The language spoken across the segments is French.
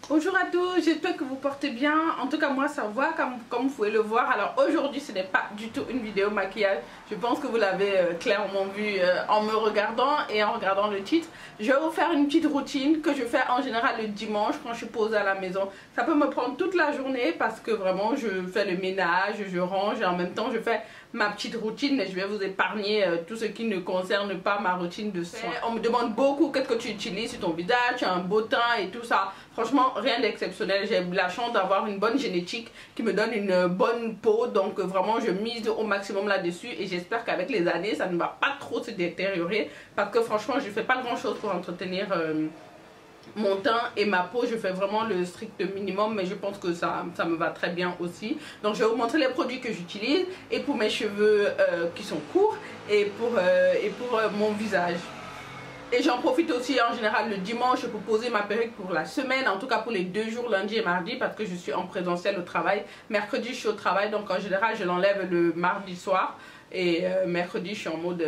Bonjour à tous, j'espère que vous portez bien. En tout cas moi ça va comme vous pouvez le voir. Alors aujourd'hui ce n'est pas du tout une vidéo maquillage. Je pense que vous l'avez clairement vu en me regardant et en regardant le titre. Je vais vous faire une petite routine que je fais en général le dimanche quand je suis posée à la maison. Ça peut me prendre toute la journée parce que vraiment je fais le ménage, je range et en même temps je fais ma petite routine, mais je vais vous épargner tout ce qui ne concerne pas ma routine de soins. On me demande beaucoup qu'est-ce que tu utilises sur ton visage, tu as un beau teint et tout ça. Franchement rien d'exceptionnel, j'ai la chance d'avoir une bonne génétique qui me donne une bonne peau, donc vraiment je mise au maximum là-dessus et j'espère qu'avec les années ça ne va pas trop se détériorer parce que franchement je fais pas grand chose pour entretenir mon teint et ma peau. Je fais vraiment le strict minimum, mais je pense que ça me va très bien aussi. Donc je vais vous montrer les produits que j'utilise et pour mes cheveux qui sont courts et pour mon visage. Et j'en profite aussi en général le dimanche pour poser ma perruque pour la semaine, en tout cas pour les 2 jours, lundi et mardi, parce que je suis en présentiel au travail. Mercredi je suis au travail, donc en général je l'enlève le mardi soir et mercredi je suis en mode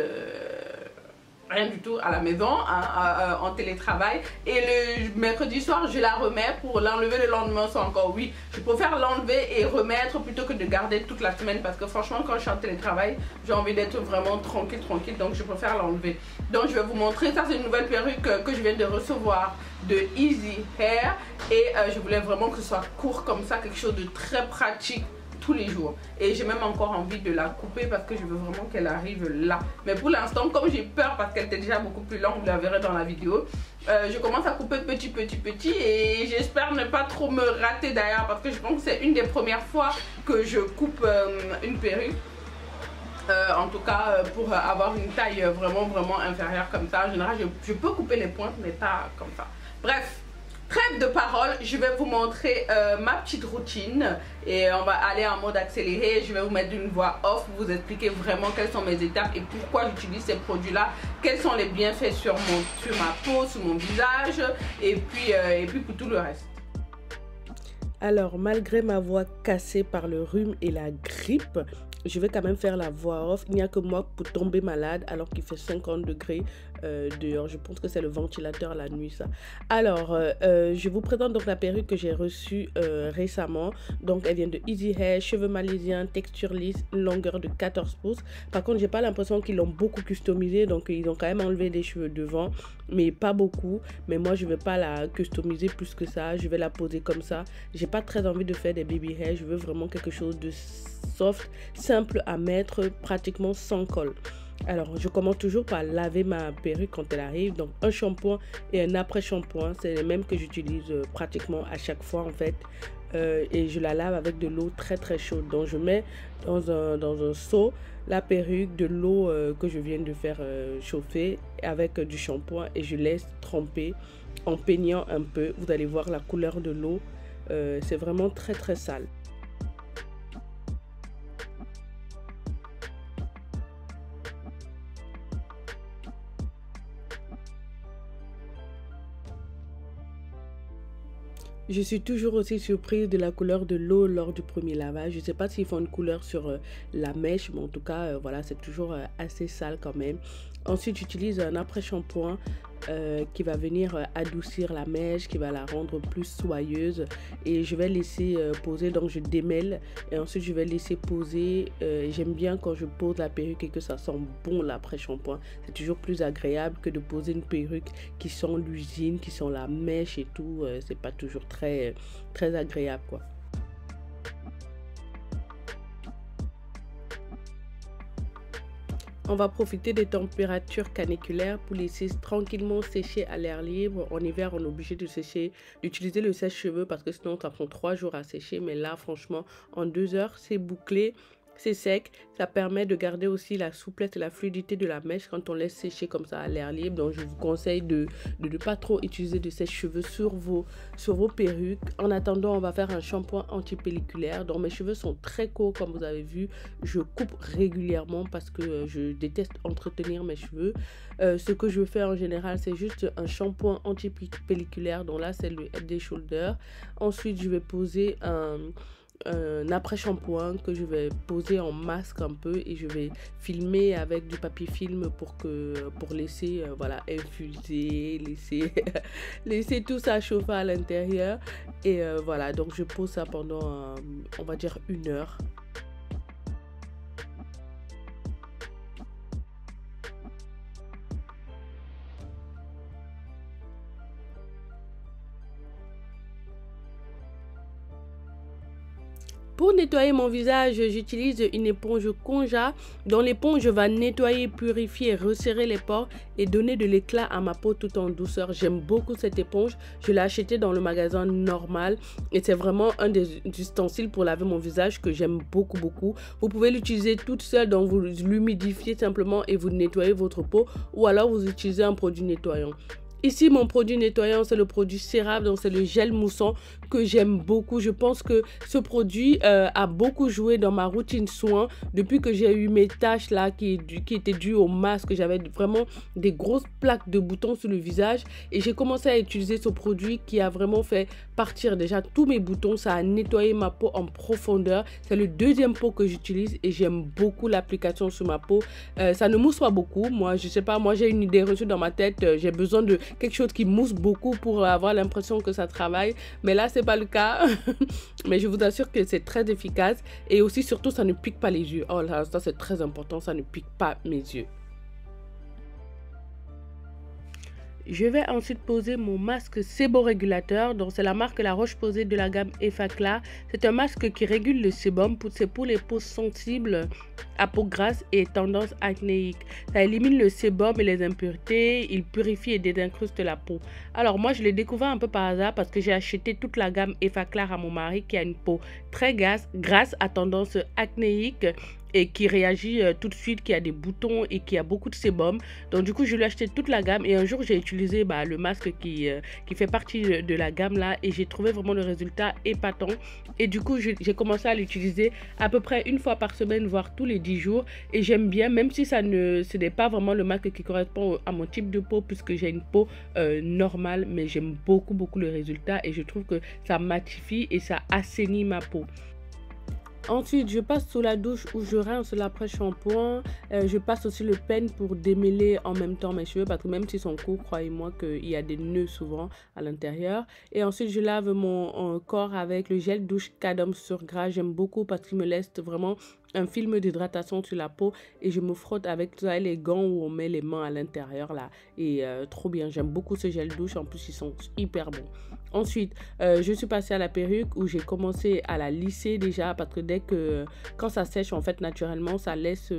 rien du tout à la maison, en télétravail, et le mercredi soir je la remets pour l'enlever le lendemain. C'est encore oui, je préfère l'enlever et remettre plutôt que de garder toute la semaine parce que franchement quand je suis en télétravail j'ai envie d'être vraiment tranquille, donc je préfère l'enlever. Donc je vais vous montrer, ça c'est une nouvelle perruque que je viens de recevoir de Easy Hair et je voulais vraiment que ce soit court comme ça, quelque chose de très pratique tous les jours, et j'ai même encore envie de la couper parce que je veux vraiment qu'elle arrive là, mais pour l'instant comme j'ai peur parce qu'elle était déjà beaucoup plus longue, vous la verrez dans la vidéo, je commence à couper petit et j'espère ne pas trop me rater d'ailleurs parce que je pense que c'est une des premières fois que je coupe une perruque. En tout cas pour avoir une taille vraiment inférieure comme ça. En général je peux couper les pointes mais pas comme ça. Bref, trêve de parole, je vais vous montrer ma petite routine et on va aller en mode accéléré. Je vais vous mettre une voix off, vous expliquer vraiment quelles sont mes étapes et pourquoi j'utilise ces produits là, quels sont les bienfaits sur ma peau, sur mon visage et puis pour tout le reste. Alors malgré ma voix cassée par le rhume et la grippe, je vais quand même faire la voix off. Il n'y a que moi pour tomber malade alors qu'il fait 50 degrés dehors. Je pense que c'est le ventilateur la nuit ça. Alors je vous présente donc la perruque que j'ai reçue récemment. Donc elle vient de Easy Hair, cheveux malaisiens, texture lisse, longueur de 14 pouces. Par contre j'ai pas l'impression qu'ils l'ont beaucoup customisé, donc ils ont quand même enlevé des cheveux devant mais pas beaucoup. Mais moi je vais pas la customiser plus que ça, je vais la poser comme ça. J'ai pas très envie de faire des baby hair, je veux vraiment quelque chose de soft, simple à mettre, pratiquement sans colle. Alors je commence toujours par laver ma perruque quand elle arrive, donc un shampoing et un après shampoing, c'est les mêmes que j'utilise pratiquement à chaque fois en fait, et je la lave avec de l'eau très chaude. Donc je mets dans un seau la perruque, de l'eau que je viens de faire chauffer avec du shampoing et je laisse tremper en peignant un peu. Vous allez voir la couleur de l'eau, c'est vraiment très sale. Je suis toujours aussi surprise de la couleur de l'eau lors du premier lavage. Je ne sais pas s'ils font une couleur sur la mèche, mais en tout cas, voilà, c'est toujours assez sale quand même. Ensuite, j'utilise un après-shampoing qui va venir adoucir la mèche, qui va la rendre plus soyeuse. Et je vais laisser poser, donc je démêle et ensuite je vais laisser poser. J'aime bien quand je pose la perruque et que ça sent bon l'après-shampoing. C'est toujours plus agréable que de poser une perruque qui sent l'usine, qui sent la mèche et tout. C'est pas toujours très agréable quoi. On va profiter des températures caniculaires pour laisser tranquillement sécher à l'air libre. En hiver, on est obligé d'utiliser le sèche-cheveux parce que sinon, ça prend 3 jours à sécher. Mais là, franchement, en 2 heures, c'est bouclé. C'est sec, ça permet de garder aussi la souplesse et la fluidité de la mèche quand on laisse sécher comme ça à l'air libre. Donc je vous conseille de ne pas trop utiliser de sèche-cheveux sur vos perruques. En attendant, on va faire un shampoing anti-pelliculaire. Donc mes cheveux sont très courts comme vous avez vu. Je coupe régulièrement parce que je déteste entretenir mes cheveux. Ce que je fais en général, c'est juste un shampoing anti-pelliculaire. Donc là, c'est le Head & Shoulders. Ensuite, je vais poser un après-shampoing que je vais poser en masque un peu et je vais filmer avec du papier film pour laisser voilà, infuser, laisser, laisser tout ça chauffer à l'intérieur. Et voilà, donc je pose ça pendant, on va dire, 1 heure. Pour nettoyer mon visage, j'utilise une éponge Konja. Dans l'éponge, je vais nettoyer, purifier, resserrer les pores et donner de l'éclat à ma peau tout en douceur. J'aime beaucoup cette éponge. Je l'ai achetée dans le magasin normal et c'est vraiment un des ustensiles pour laver mon visage que j'aime beaucoup, beaucoup. Vous pouvez l'utiliser toute seule, donc vous l'humidifiez simplement et vous nettoyez votre peau, ou alors vous utilisez un produit nettoyant. Ici, mon produit nettoyant, c'est le produit CeraVe, donc c'est le gel moussant que j'aime beaucoup. Je pense que ce produit a beaucoup joué dans ma routine soin depuis que j'ai eu mes taches là qui étaient dues au masque. J'avais vraiment des grosses plaques de boutons sur le visage et j'ai commencé à utiliser ce produit qui a vraiment fait partir déjà tous mes boutons. Ça a nettoyé ma peau en profondeur. C'est le 2e pot que j'utilise et j'aime beaucoup l'application sur ma peau. Ça ne mousse pas beaucoup. Moi, je sais pas, moi j'ai une idée reçue dans ma tête. J'ai besoin de quelque chose qui mousse beaucoup pour avoir l'impression que ça travaille, mais là c'est pas le cas. Mais je vous assure que c'est très efficace et aussi surtout ça ne pique pas les yeux. Oh là, ça c'est très important, ça ne pique pas mes yeux. Je vais ensuite poser mon masque séborégulateur. Donc c'est la marque La Roche-Posay de la gamme Effaclar. C'est un masque qui régule le sébum. C'est pour les peaux sensibles à peau grasse et tendance acnéique. Ça élimine le sébum et les impuretés. Il purifie et désincruste la peau. Alors moi je l'ai découvert un peu par hasard parce que j'ai acheté toute la gamme Effaclar à mon mari qui a une peau très grasse à tendance acnéique et qui réagit tout de suite, qui a des boutons et qui a beaucoup de sébum. Donc du coup je lui ai acheté toute la gamme et un jour j'ai utilisé le masque qui fait partie de la gamme là et j'ai trouvé vraiment le résultat épatant. Et du coup j'ai commencé à l'utiliser à peu près 1 fois par semaine, voire tous les 10 jours, et j'aime bien, même si ce n'est pas vraiment le masque qui correspond à mon type de peau puisque j'ai une peau normale, mais j'aime beaucoup le résultat et je trouve que ça matifie et ça assainit ma peau. Ensuite, je passe sous la douche où je rince l'après-shampoing. Je passe aussi le peigne pour démêler en même temps mes cheveux parce que même s'ils sont courts, croyez-moi qu'il y a des nœuds souvent à l'intérieur. Et ensuite, je lave mon corps avec le gel douche Cadum sur gras. J'aime beaucoup parce qu'il me laisse vraiment un film d'hydratation sur la peau et je me frotte avec les gants où on met les mains à l'intérieur là et trop bien, j'aime beaucoup ce gel douche, en plus ils sont hyper bons. Ensuite je suis passée à la perruque où j'ai commencé à la lisser déjà parce que quand ça sèche en fait naturellement ça laisse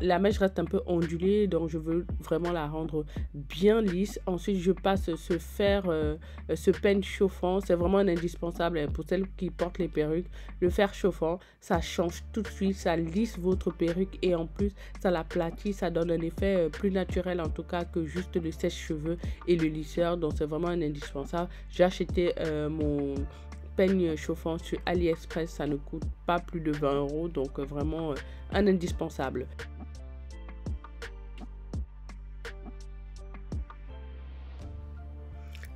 la mèche reste un peu ondulée, donc je veux vraiment la rendre bien lisse. Ensuite je passe ce peigne chauffant, c'est vraiment un indispensable pour celles qui portent les perruques. Le fer chauffant, ça change tout de suite, ça lisse votre perruque et en plus ça l'aplatit, ça donne un effet plus naturel en tout cas que juste le sèche-cheveux et le lisseur, donc c'est vraiment un indispensable. J'ai acheté mon peigne chauffant sur AliExpress, ça ne coûte pas plus de 20 €, donc vraiment un indispensable.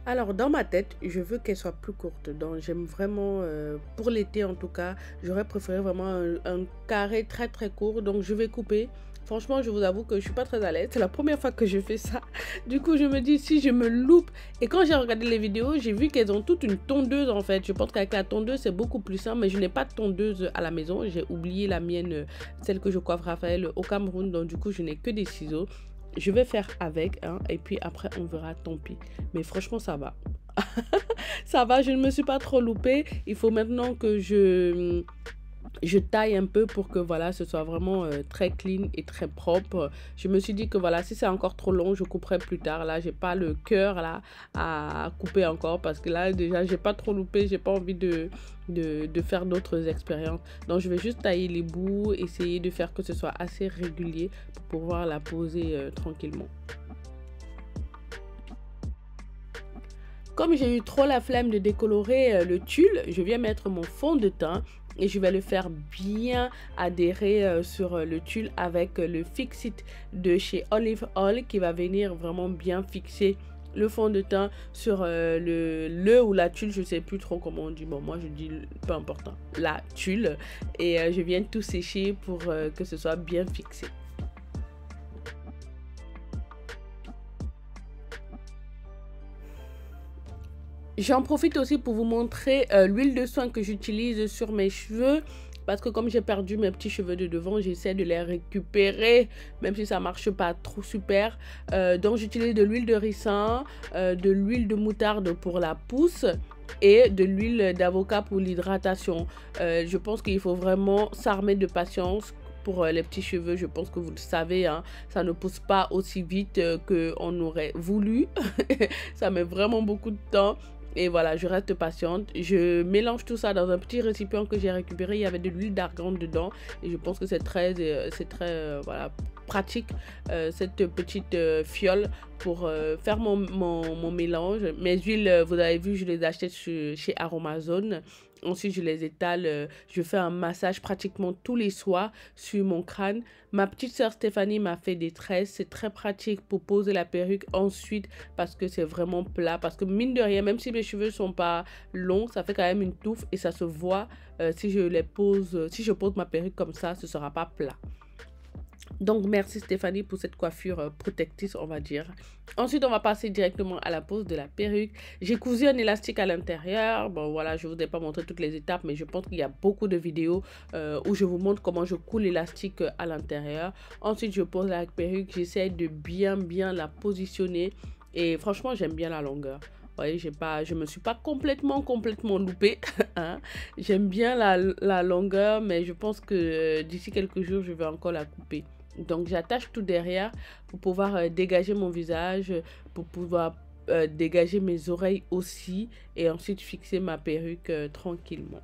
Alors dans ma tête, je veux qu'elle soit plus courte, donc j'aime vraiment, pour l'été en tout cas, j'aurais préféré vraiment un carré très court, donc je vais couper. Franchement, je vous avoue que je suis pas très à l'aise, c'est la première fois que je fais ça. Du coup, je me dis si je me loupe. Et quand j'ai regardé les vidéos, j'ai vu qu'elles ont toute une tondeuse en fait. Je pense qu'avec la tondeuse, c'est beaucoup plus simple, mais je n'ai pas de tondeuse à la maison. J'ai oublié la mienne, celle que je coiffe Raphaël au Cameroun, donc du coup, je n'ai que des ciseaux. Je vais faire avec, et puis après on verra, tant pis. Mais franchement ça va. Ça va, je ne me suis pas trop loupée. Il faut maintenant que je taille un peu pour que voilà ce soit vraiment très clean et très propre. Je me suis dit que voilà, si c'est encore trop long, je couperai plus tard. Là j'ai pas le cœur là à couper encore parce que là déjà j'ai pas trop loupé, j'ai pas envie de faire d'autres expériences. Donc je vais juste tailler les bouts, essayer de faire que ce soit assez régulier pour pouvoir la poser tranquillement. Comme j'ai eu trop la flemme de décolorer le tulle, je viens mettre mon fond de teint et je vais le faire bien adhérer sur le tulle avec le Fix It de chez Olive Oil qui va venir vraiment bien fixer le fond de teint sur le ou la tulle, je sais plus trop comment on dit. Bon, moi je dis peu important, la tulle. Et je viens tout sécher pour que ce soit bien fixé. J'en profite aussi pour vous montrer l'huile de soin que j'utilise sur mes cheveux. Parce que comme j'ai perdu mes petits cheveux de devant, j'essaie de les récupérer, même si ça ne marche pas trop super. Donc j'utilise de l'huile de ricin, de l'huile de moutarde pour la pousse et de l'huile d'avocat pour l'hydratation. Je pense qu'il faut vraiment s'armer de patience. Pour les petits cheveux, je pense que vous le savez, hein, ça ne pousse pas aussi vite qu'on aurait voulu. Ça met vraiment beaucoup de temps. Et voilà, je reste patiente. Je mélange tout ça dans un petit récipient que j'ai récupéré. Il y avait de l'huile d'argan dedans. Et je pense que c'est très voilà, pratique, cette petite fiole pour faire mon mélange. Mes huiles, vous avez vu, je les achète chez Aromazone. Ensuite, je les étale, je fais un massage pratiquement tous les soirs sur mon crâne. Ma petite sœur Stéphanie m'a fait des tresses. C'est très pratique pour poser la perruque ensuite parce que c'est vraiment plat. Parce que mine de rien, même si mes cheveux ne sont pas longs, ça fait quand même une touffe et ça se voit si je pose ma perruque comme ça, ce ne sera pas plat. Donc, merci Stéphanie pour cette coiffure protectrice, on va dire. Ensuite, on va passer directement à la pose de la perruque. J'ai cousu un élastique à l'intérieur. Bon, voilà, je ne vous ai pas montré toutes les étapes, mais je pense qu'il y a beaucoup de vidéos où je vous montre comment je coule l'élastique à l'intérieur. Ensuite, je pose la perruque. J'essaie de bien la positionner. Et franchement, j'aime bien la longueur. Vous voyez, je me suis pas complètement loupée. Hein. J'aime bien la longueur, mais je pense que d'ici quelques jours, je vais encore la couper. Donc, j'attache tout derrière pour pouvoir dégager mon visage, pour pouvoir dégager mes oreilles aussi et ensuite fixer ma perruque tranquillement.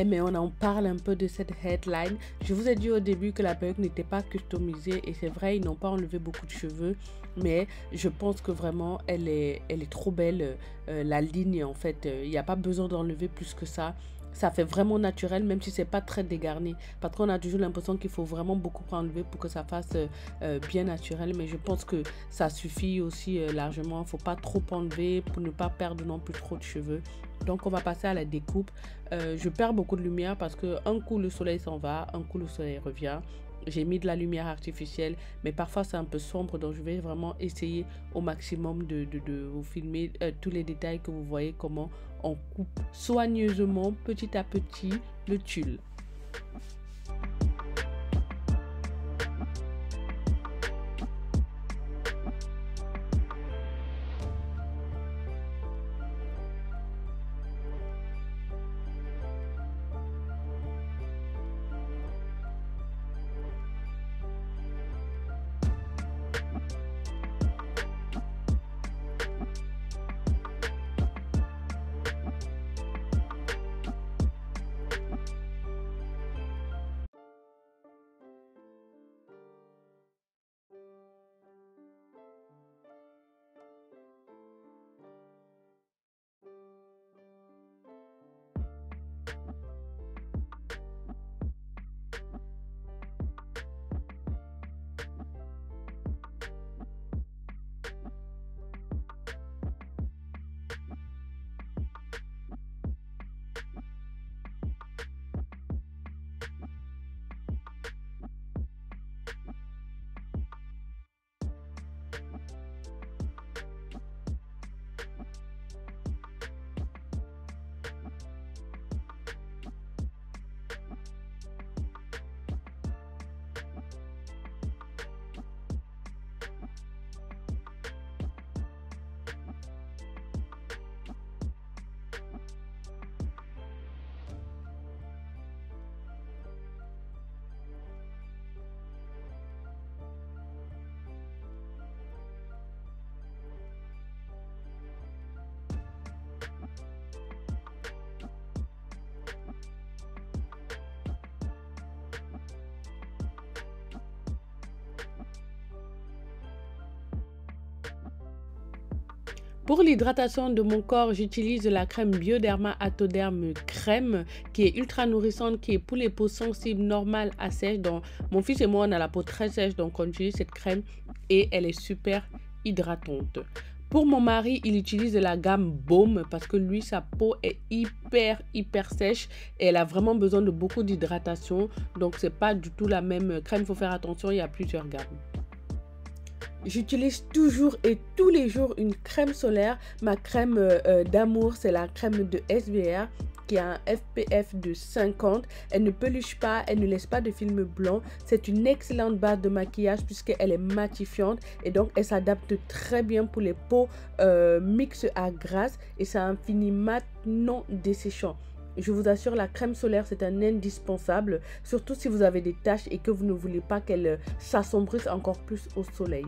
Mais on en parle un peu de cette headline. Je vous ai dit au début que la perruque n'était pas customisée et c'est vrai, ils n'ont pas enlevé beaucoup de cheveux, mais je pense que vraiment elle est trop belle, la ligne en fait, il n'y a pas besoin d'enlever plus que ça. Ça fait vraiment naturel, même si c'est pas très dégarni. Parce qu'on a toujours l'impression qu'il faut vraiment beaucoup enlever pour que ça fasse bien naturel. Mais je pense que ça suffit aussi largement. Il ne faut pas trop enlever pour ne pas perdre non plus trop de cheveux. Donc, on va passer à la découpe. Je perds beaucoup de lumière parce qu'un coup, le soleil s'en va, un coup, le soleil revient. J'ai mis de la lumière artificielle, mais parfois c'est un peu sombre, donc je vais vraiment essayer au maximum de vous filmer tous les détails que vous voyez, comment on coupe soigneusement, petit à petit, le tulle. Pour l'hydratation de mon corps, j'utilise la crème Bioderma Atoderm crème qui est ultra nourrissante, qui est pour les peaux sensibles, normales à sèches. Donc, mon fils et moi, on a la peau très sèche, donc on utilise cette crème et elle est super hydratante. Pour mon mari, il utilise de la gamme Baume parce que lui, sa peau est hyper sèche et elle a vraiment besoin de beaucoup d'hydratation. Donc, c'est pas du tout la même crème. Il faut faire attention, il y a plusieurs gammes. J'utilise toujours et tous les jours une crème solaire. Ma crème d'amour, c'est la crème de SVR qui a un SPF de 50. Elle ne peluche pas, elle ne laisse pas de film blanc. C'est une excellente base de maquillage puisqu'elle est matifiante et donc elle s'adapte très bien pour les peaux mixtes à grasse et ça a un fini mat non desséchant. Je vous assure, la crème solaire, c'est un indispensable, surtout si vous avez des taches et que vous ne voulez pas qu'elle s'assombrisse encore plus au soleil.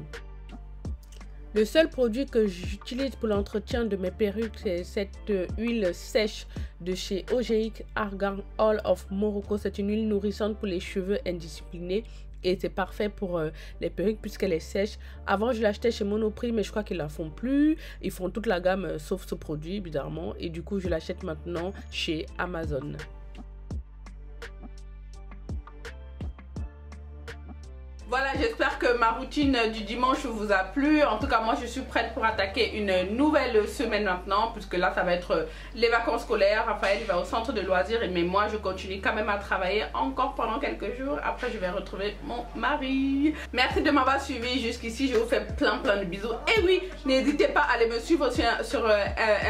Le seul produit que j'utilise pour l'entretien de mes perruques, c'est cette huile sèche de chez OGX Argan All of Morocco. C'est une huile nourrissante pour les cheveux indisciplinés et c'est parfait pour les perruques puisqu'elle est sèche. Avant, je l'achetais chez Monoprix, mais je crois qu'ils la font plus. Ils font toute la gamme sauf ce produit, bizarrement. Et du coup, je l'achète maintenant chez Amazon. Voilà, j'espère que ma routine du dimanche vous a plu. En tout cas, moi, je suis prête pour attaquer une nouvelle semaine maintenant, puisque là, ça va être les vacances scolaires. Raphaël, il va au centre de loisirs, mais moi, je continue quand même à travailler encore pendant quelques jours. Après, je vais retrouver mon mari. Merci de m'avoir suivi jusqu'ici. Je vous fais plein de bisous. Et oui, n'hésitez pas à aller me suivre sur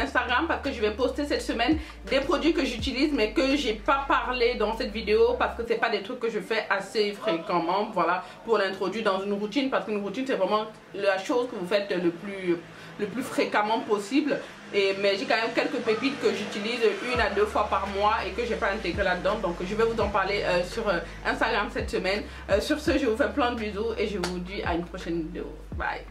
Instagram, parce que je vais poster cette semaine des produits que j'utilise, mais que j'ai pas parlé dans cette vidéo, parce que c'est pas des trucs que je fais assez fréquemment. Voilà, pour l'introduire dans une routine, parce qu'une routine c'est vraiment la chose que vous faites le plus fréquemment possible. Mais j'ai quand même quelques pépites que j'utilise 1 à 2 fois par mois et que j'ai pas intégré là-dedans, donc je vais vous en parler sur Instagram cette semaine. Sur ce, je vous fais plein de bisous et je vous dis à une prochaine vidéo. Bye.